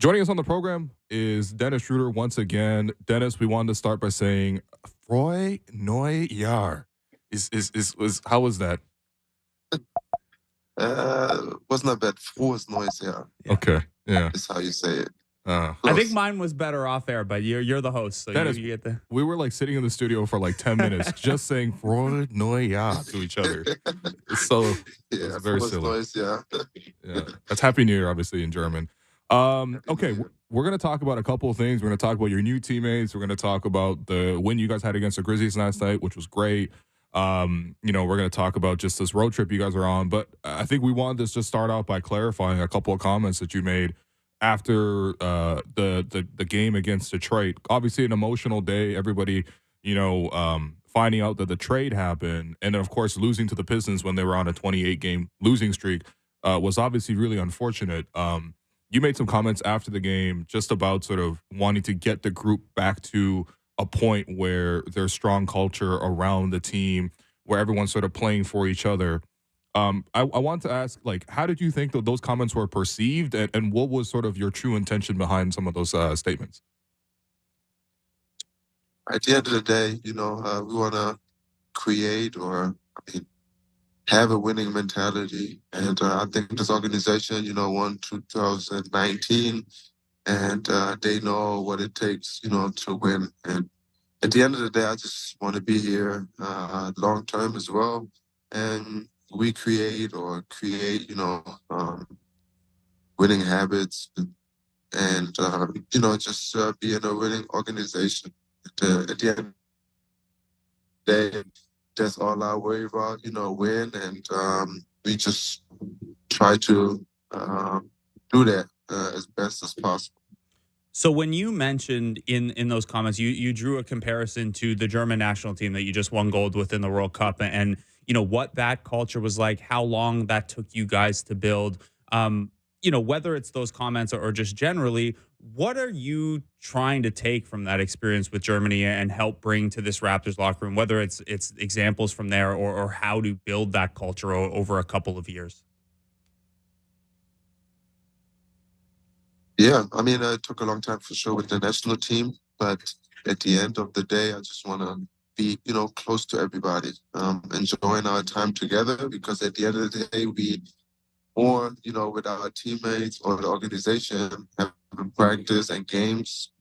Joining us on the program is Dennis Schroder once again. Dennis, we wanted to start by saying Froy Neu Jahr. Is how was that? Wasn't that bad? Frohes Neues Jahr. Okay, yeah. Is how you say it. I think mine was better off air, but you're the host, so Dennis, you get the. We were like sitting in the studio for like 10 minutes just saying Froy Neu Jahr to each other. So Yeah, very Frohes silly. Neues Jahr. Yeah, that's Happy New Year, obviously, in German. Okay, we're going to talk about a couple of things. We're going to talk about your new teammates. We're going to talk about the win you guys had against the Grizzlies last night, which was great. We're going to talk about just this road trip you guys are on. But I think we wanted to just start out by clarifying a couple of comments that you made after the game against Detroit. Obviously, an emotional day. Everybody, finding out that the trade happened, and then of course losing to the Pistons when they were on a 28-game losing streak was obviously really unfortunate. You made some comments after the game just about sort of wanting to get the group back to a point where there's strong culture around the team, where everyone's sort of playing for each other. I want to ask, like, how did you think that those comments were perceived, and what was sort of your true intention behind some of those statements? At the end of the day, we want to create have a winning mentality. And I think this organization, won 2019, and they know what it takes, to win. And at the end of the day, I just want to be here long term as well. And we create, winning habits and just be in a winning organization. At the end of the day, that's all I worry about, win. And we just try to do that as best as possible. So when you mentioned in those comments, you drew a comparison to the German national team that you just won gold with in the World Cup, and what that culture was like, how long that took you guys to build. Whether it's those comments or just generally, what are you trying to take from that experience with Germany and help bring to this Raptors locker room, whether it's examples from there or how to build that culture over a couple of years? Yeah, it took a long time for sure with the national team, but at the end of the day, I just want to be, close to everybody, enjoying our time together, because at the end of the day, we more, with our teammates or the organization, having practice and games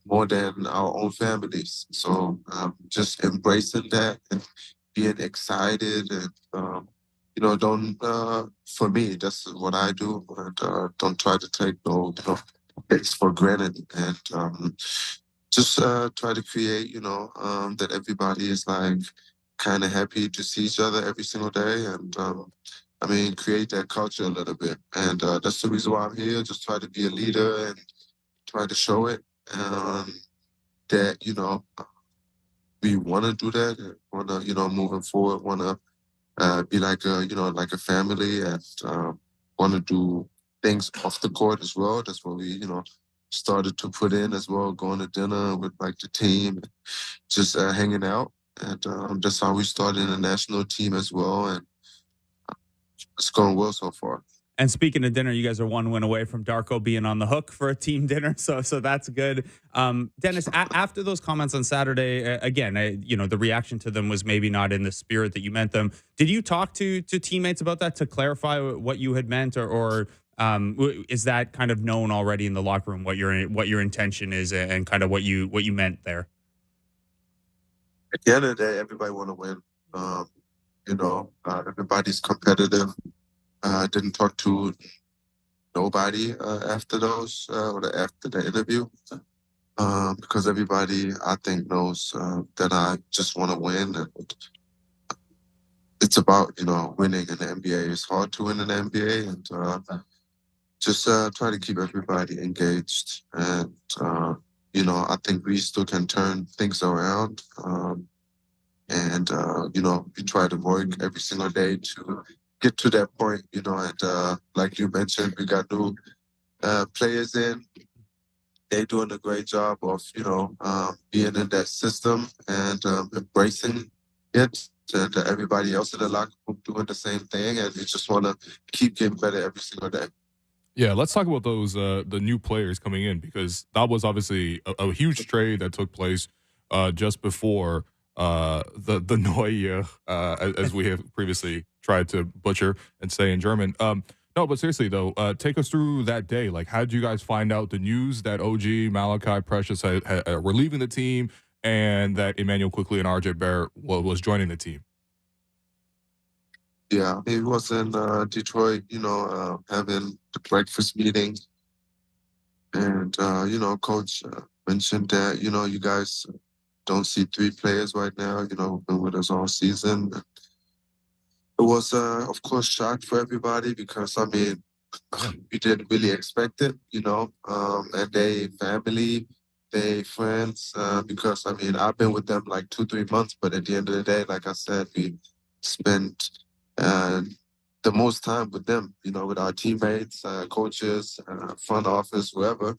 more than our own families. So just embracing that and being excited and, don't, for me, that's what I do. And don't try to take things for granted. And just try to create, that everybody is like kind of happy to see each other every single day. And create that culture a little bit. And that's the reason why I'm here. Just try to be a leader and try to show it that, we want to do that. Want to, moving forward, want to be like a family, and want to do things off the court as well. That's what we, started to put in as well, going to dinner with like the team, just hanging out. And that's how we started in the national team as well. And it's going well so far. And speaking of dinner, you guys are one win away from Darko being on the hook for a team dinner, so that's good. Dennis, after those comments on Saturday, again, the reaction to them was maybe not in the spirit that you meant them. Did you talk to teammates about that to clarify what you had meant, or is that kind of known already in the locker room what your intention is and kind of what you meant there? At the end of the day, everybody want to win. Everybody's competitive. Didn't talk to nobody after those or after the interview because everybody, I think, knows that I just want to win. And it's about, winning in the NBA. It's hard to win in the NBA, and just try to keep everybody engaged. And, I think we still can turn things around. And we try to work every single day to get to that point, and like you mentioned, we got new players in. They're doing a great job of, being in that system and embracing it. And everybody else in the locker room doing the same thing. And we just want to keep getting better every single day. Yeah, let's talk about those the new players coming in because that was obviously a huge trade that took place just before the Neue, as we have previously tried to butcher and say in German. No, but seriously though, take us through that day. Like, how did you guys find out the news that OG, Malachi, Precious were leaving the team, and that Immanuel Quickley and RJ Barrett was joining the team? Yeah, he was in Detroit, having the breakfast meeting, and coach mentioned that you guys don't see three players right now. Who've been with us all season. It was, of course, shock for everybody because I mean, we didn't really expect it, and they family, they friends, because I mean, I've been with them like 2, 3 months, but at the end of the day, like I said, we spent uh, the most time with them, with our teammates, coaches, front office, whoever,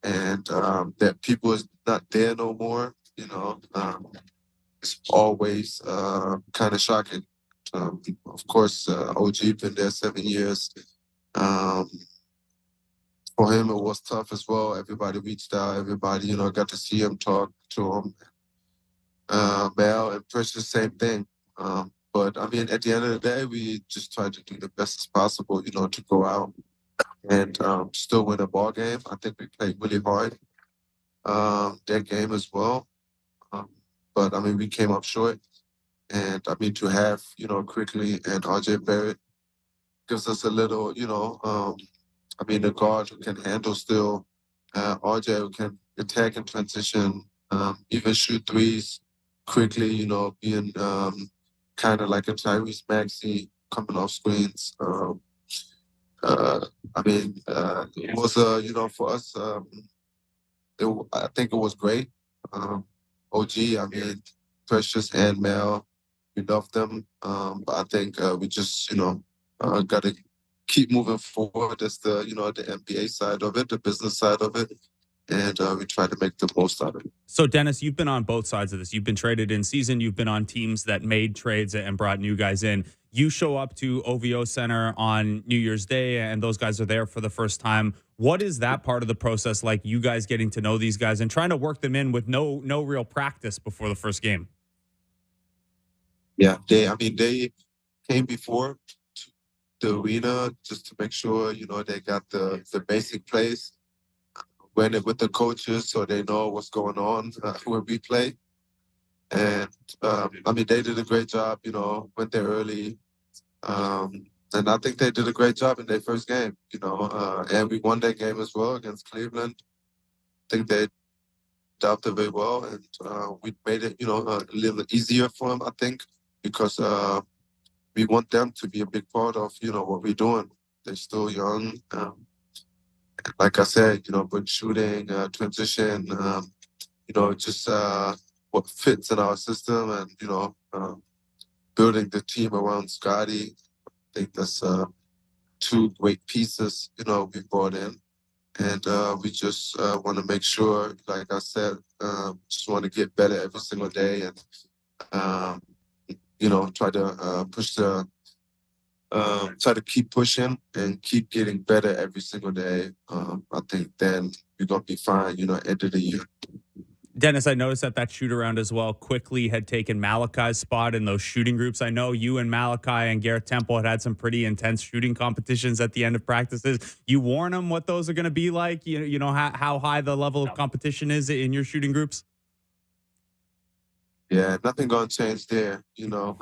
and that people is not there no more, it's always kind of shocking. Of course, OG been there 7 years. Um, for him, it was tough as well. Everybody reached out. Everybody, got to see him, talk to him. Mel and Precious, same thing. But I mean, at the end of the day, we just tried to do the best as possible, to go out and still win a ball game. I think we played really hard that game as well. Um, but I mean, we came up short. And I mean, to have, Quickley and RJ Barrett gives us a little, I mean, a guard who can handle still, RJ who can attack and transition, even shoot threes quickly, being kind of like a Tyrese Maxey coming off screens. I mean, it was, for us, I think it was great. OG, I mean, Precious and Mel, we love them. But I think we just, got to keep moving forward. That's the, the NBA side of it, the business side of it. And we try to make the most out of it. So, Dennis, you've been on both sides of this. You've been traded in season. You've been on teams that made trades and brought new guys in. You show up to OVO Center on New Year's Day, and those guys are there for the first time. What is that part of the process like? You guys getting to know these guys and trying to work them in with no real practice before the first game. Yeah, they came before the arena just to make sure, they got the basic plays when it with the coaches so they know what's going on when we play. And I mean, they did a great job, went there early. And I think they did a great job in their first game, and we won that game as well against Cleveland. I think they adapted very well, and we made it, a little easier for them, I think, because we want them to be a big part of, what we're doing. They're still young. Like I said, with shooting, transition, just what fits in our system and, building the team around Scotty. I think that's two great pieces, we brought in. And we just want to make sure, like I said, just want to get better every single day and, try to try to keep pushing and keep getting better every single day. I think then we're going to be fine, end of the year. Dennis, I noticed that shoot around as well quickly had taken Malachi's spot in those shooting groups. I know you and Malachi and Garrett Temple had some pretty intense shooting competitions at the end of practices. You warn them what those are going to be like? You know how high the level of competition is in your shooting groups? Yeah, nothing going to change there.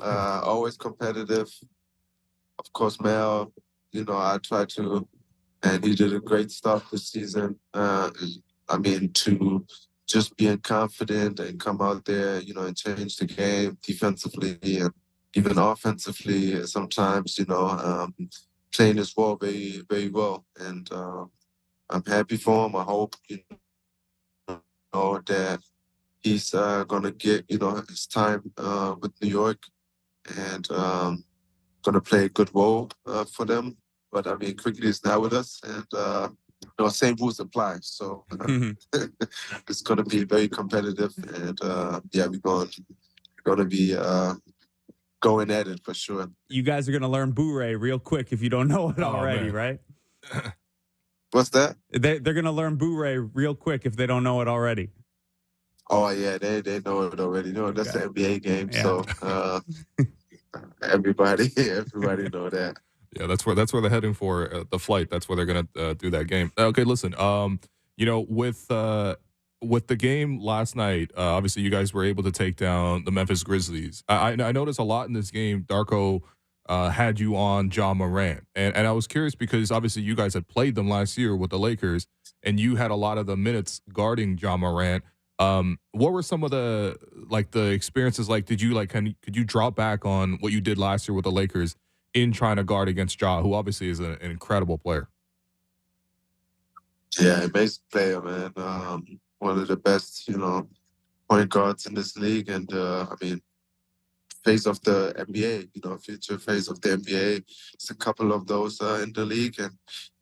Always competitive. Of course, Mel, I try to, and he did a great stuff this season. I mean, to just being confident and come out there, and change the game defensively and even offensively sometimes, playing his role very, very well. And I'm happy for him. I hope, that he's going to get, his time with New York and going to play a good role for them. But I mean, Quickley is now with us and, same rules apply. So it's going to be very competitive, and yeah, we're going to be going at it for sure. You guys are going to learn Bure real quick if you don't know it already, man. right? What's that? They're going to learn Boo-Ray real quick if they don't know it already. Oh yeah, they know it already. You know, that's Okay. an NBA game, Yeah. so everybody know that. Yeah, that's where they're heading for the flight. That's where they're gonna do that game. Okay, listen. You know, with the game last night, obviously you guys were able to take down the Memphis Grizzlies. I noticed a lot in this game. Darko had you on Ja Morant, and I was curious because obviously you guys had played them last year with the Lakers, and you had a lot of the minutes guarding Ja Morant. What were some of the experiences like? Did you could you drop back on what you did last year with the Lakers in trying to guard against Ja, who obviously is an incredible player? Yeah, amazing player, man. One of the best, point guards in this league, and I mean, face of the NBA. Future face of the NBA. It's a couple of those in the league, and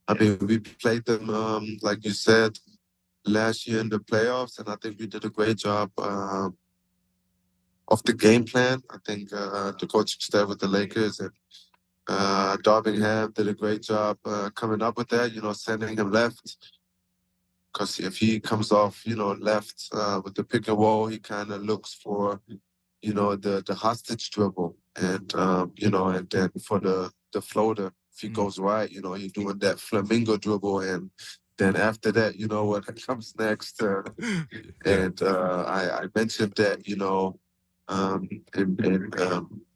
I mean, we played them, like you said, last year in the playoffs, and I think we did a great job of the game plan. I think the coaching staff with the Lakers and Darvingham did a great job coming up with that, sending him left. Because if he comes off, left with the pick and roll, he kind of looks for, the hostage dribble. And, and then for the floater, if he goes right, you're doing that flamingo dribble. And then after that, you know what comes next. And I mentioned that, in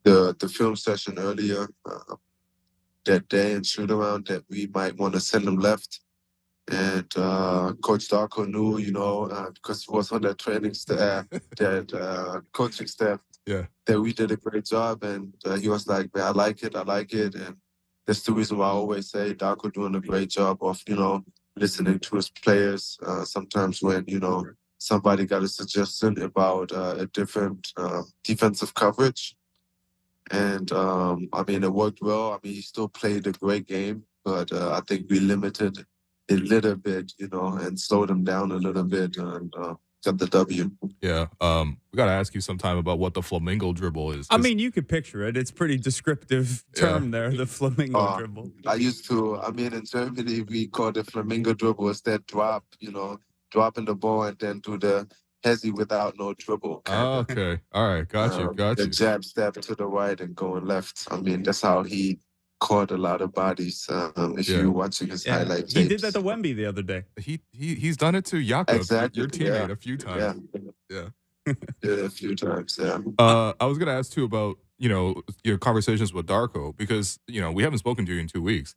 the film session earlier that day in shoot around that we might want to send him left. And Coach Darko knew, because he was on that training staff, that coaching staff, that we did a great job. And he was like, man, I like it. And that's the reason why I always say Darko doing a great job of, listening to his players. Sometimes when, somebody got a suggestion about a different defensive coverage. And, I mean, it worked well. I mean, he still played a great game, but I think we limited a little bit, and slowed him down a little bit and got the W. Yeah. We got to ask you sometime about what the flamingo dribble is. I mean, you could picture it. It's pretty descriptive term there, the flamingo dribble. In Germany, we call the flamingo dribble is that drop, dropping the ball and then do the hezzy without no dribble. Okay. All right. Got you. The jab step to the right and going left. I mean, that's how he caught a lot of bodies. If you're watching his highlight tapes. He did that to Wemby the other day. He's done it to Jakob, exactly, your teammate, a few times. Yeah. A few times, yeah. I was going to ask, too, about, your conversations with Darko, because, we haven't spoken to you in 2 weeks.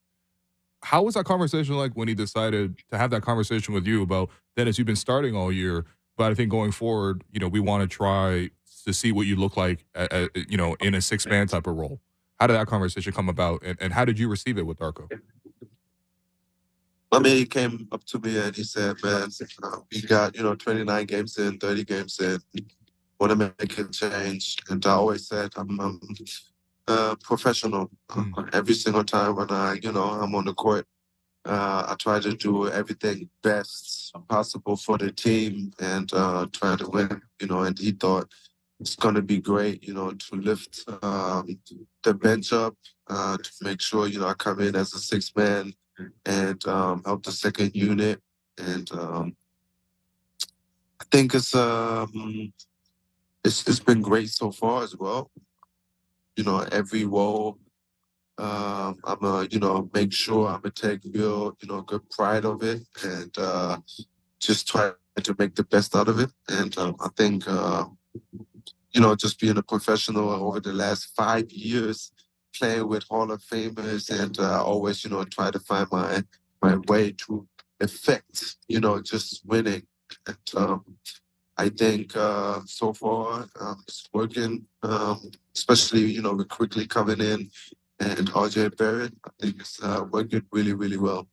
How was that conversation like when he decided to have that conversation with you about, Dennis, you've been starting all year, but I think going forward, we want to try to see what you look like, in a six-man type of role. How did that conversation come about, and how did you receive it with Darko? I mean, he came up to me and he said, man, we got, 29 games in, 30 games in, want to make a change. And I always said, I'm professional. Every single time when I'm on the court, I try to do everything best possible for the team and try to win, and he thought it's going to be great, to lift the bench up, to make sure, I come in as a sixth man and help the second unit. And I think it's been great so far as well. Every role, I'm make sure I'm gonna take real, good pride of it and just try to make the best out of it. And I think, just being a professional over the last 5 years, playing with Hall of Famers and always, try to find my way to affect, just winning. And I think so far it's working, especially, with Quickley coming in and RJ Barrett. I think it's working really, really well.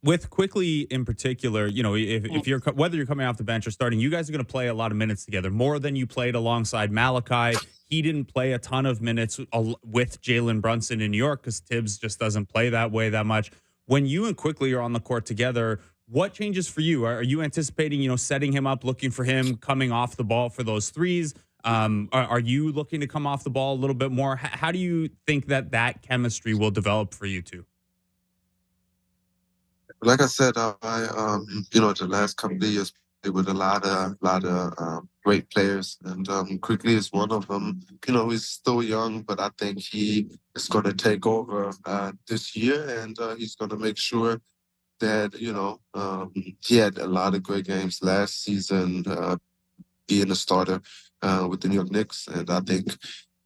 With Quickley in particular, if you're whether you're coming off the bench or starting, you guys are going to play a lot of minutes together, more than you played alongside Malachi. He didn't play a ton of minutes with Jalen Brunson in New York because Tibbs just doesn't play that way that much. When you and Quickley are on the court together, what changes for you? Are you anticipating, setting him up, looking for him coming off the ball for those threes? Are you looking to come off the ball a little bit more? How do you think that chemistry will develop for you two? Like I said, you know, the last couple of years played with a lot of great players, and Quickly is one of them. You know, he's still young, but I think he is going to take over this year, and he's going to make sure that he had a lot of great games last season, being a starter with the New York Knicks, and I think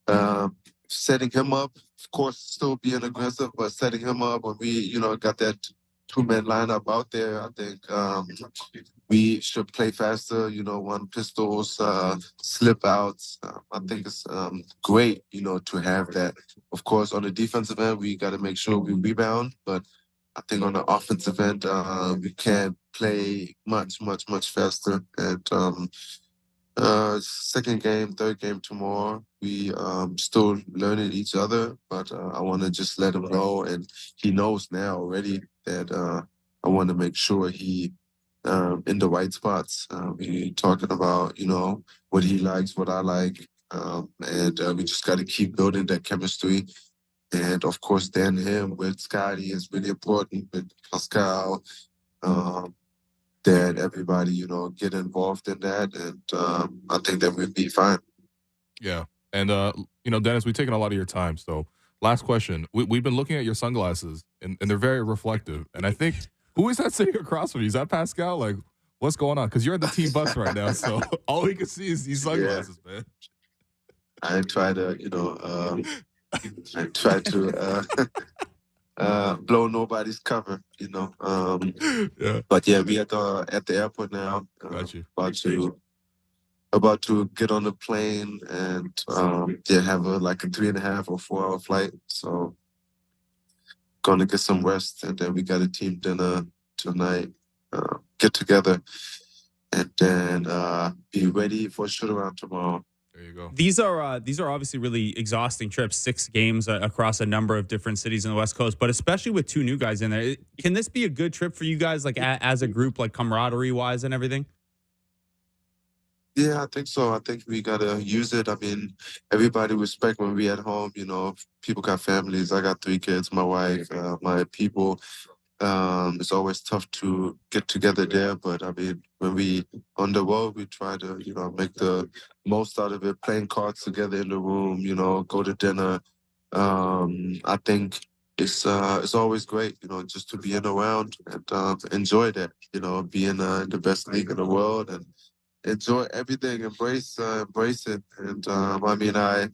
um, setting him up, of course, still being aggressive, but setting him up when we, got that two-man lineup out there, I think we should play faster, one pistols, slip outs. I think it's great, to have that. Of course, on the defensive end, we got to make sure we rebound, but I think on the offensive end, we can play much, much, much faster. And second game, third game tomorrow. We still learning each other, but I want to just let him know, and he knows now already that I want to make sure he in the right spots. We talking about what he likes, what I like, and we just got to keep building that chemistry. And of course, then him with Scotty is really important with Pascal. Um, that everybody, get involved in that. And I think that we'll be fine. Yeah. And, Dennis, we've taken a lot of your time. So, last question. We've been looking at your sunglasses, and they're very reflective. And I think, who is that sitting across from you? Is that Pascal? Like, what's going on? Because you're in the team bus right now. So, all we can see is these sunglasses, man. I try to, blow nobody's cover, Yeah. But yeah, we at the airport now. Got you. About to get on the plane and have like a 3.5 or 4 hour flight. So gonna get some rest, and then we got a team dinner tonight. Get together, and then be ready for a shoot around tomorrow. There you go. These are obviously really exhausting trips, 6 games across a number of different cities in the West Coast, but especially with 2 new guys in there. Can this be a good trip for you guys, like as a group, like camaraderie wise and everything? Yeah, I think so. I think we gotta use it. I mean, everybody respect when we at home. People got families. I got 3 kids, my wife, my people. It's always tough to get together there, but I mean, when we on the road, we try to, make the most out of it, playing cards together in the room, go to dinner. I think it's always great, just to be in around and enjoy that, being in the best league in the world and enjoy everything, embrace it. And I mean, I've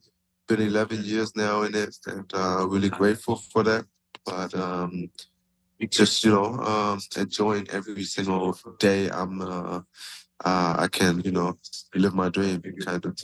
been 11 years now in it, and really grateful for that. But just enjoying every single day I can live my dream kind of.